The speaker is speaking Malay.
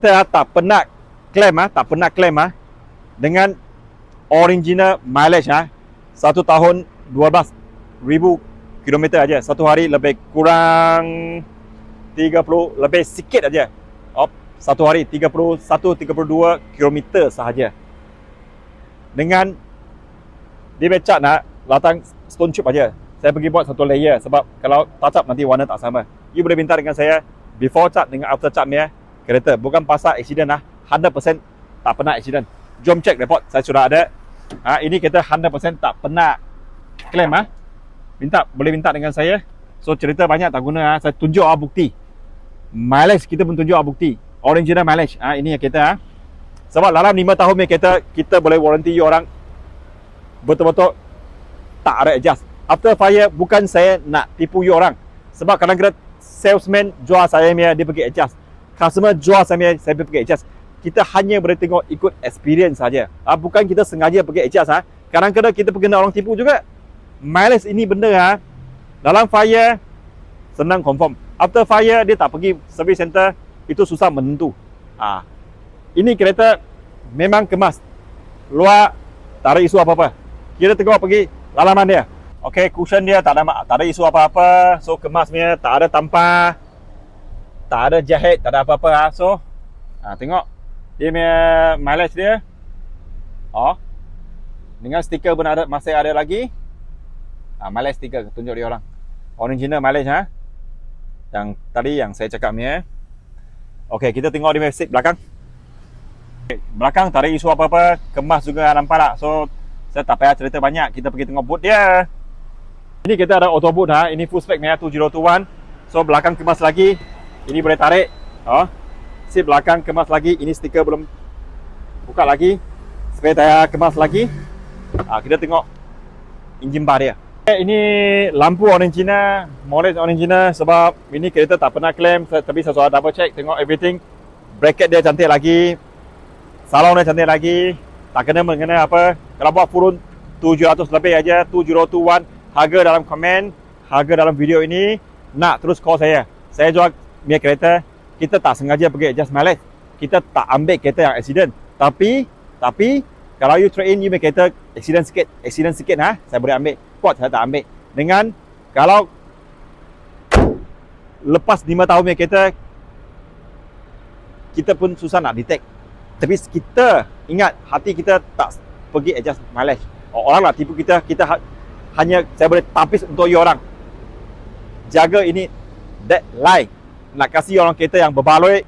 Kita tak pernah claim dengan original mileage 1 tahun 12,000 kilometer aja. Satu hari lebih kurang 30 lebih sikit aja. Satu hari 31-32 kilometer sahaja. Dengan dia becak nak latang stone chip aja. Saya pergi buat satu layer sebab kalau touch up nanti warna tak sama. You boleh minta dengan saya before cat dengan after cat ni kereta. Bukan pasal accident 100% tak pernah accident. Jom cek report, saya sudah ada. Ini kita 100% tak pernah claim boleh minta dengan saya. So cerita banyak tak guna saya tunjuk bukti. Mileage kita pun tunjuk bukti. Original mileage. Ini yang kita sebab dalam 5 tahun ni kita boleh warranty you orang betul-betul tak ada adjust. After fire bukan saya nak tipu you orang. Sebab kadang-kadang salesman jual saya dia pergi adjust. Customer jual saya pergi adjust. Kita hanya boleh tengok ikut experience saja. Bukan kita sengaja pergi adjust. Kadang-kadang kita kena orang tipu juga. Mileage ini benda dalam fire senang confirm. After fire dia tak pergi service center, itu susah menentu. Ini kereta memang kemas. Luar tak ada isu apa-apa. Kita tengok pergi dalaman dia. Okey, cushion dia tak ada isu apa-apa. So kemasnya tak ada tampar, tak ada jahit, tak ada apa-apa. So tengok dia punya mileage dia. Dengan stiker pun masih ada lagi. Mileage stiker tunjuk dia orang. Original mileage yang tadi yang saya cakap ni. Okey, kita tengok dia punya seat belakang. Belakang tak ada isu apa-apa, kemas juga nampak tak. So saya tak payah cerita banyak, kita pergi tengok boot dia. Ini kita ada auto boot ini full spec 2021. So belakang kemas lagi. Ini boleh tarik. Seat belakang kemas lagi. Ini stiker belum buka lagi. Spare tire kemas lagi. Kita tengok engine bar dia. Ini lampu original, mileage original. Sebab ini kereta tak pernah claim, tapi saya sudah double check, tengok everything. Bracket dia cantik lagi, salon dia cantik lagi, tak kena mengenai apa. Kalau buat turun 700 lebih aja. 2021. Harga dalam komen, harga dalam video ini. Nak terus call saya jual punya kereta. Kita tak sengaja pergi adjust mileage, kita tak ambil kereta yang accident. Tapi kalau you trade in, you punya kereta accident sikit saya boleh ambil. Kuat saya tak ambil. Dengan kalau lepas 5 tahun punya kereta, kita pun susah nak detect. Tapi kita ingat, hati kita tak pergi adjust mileage. Orang nak tipu kita hanya saya boleh tapis untuk you orang. Jaga ini, that lie. Nak kasih orang kereta yang berbaloi.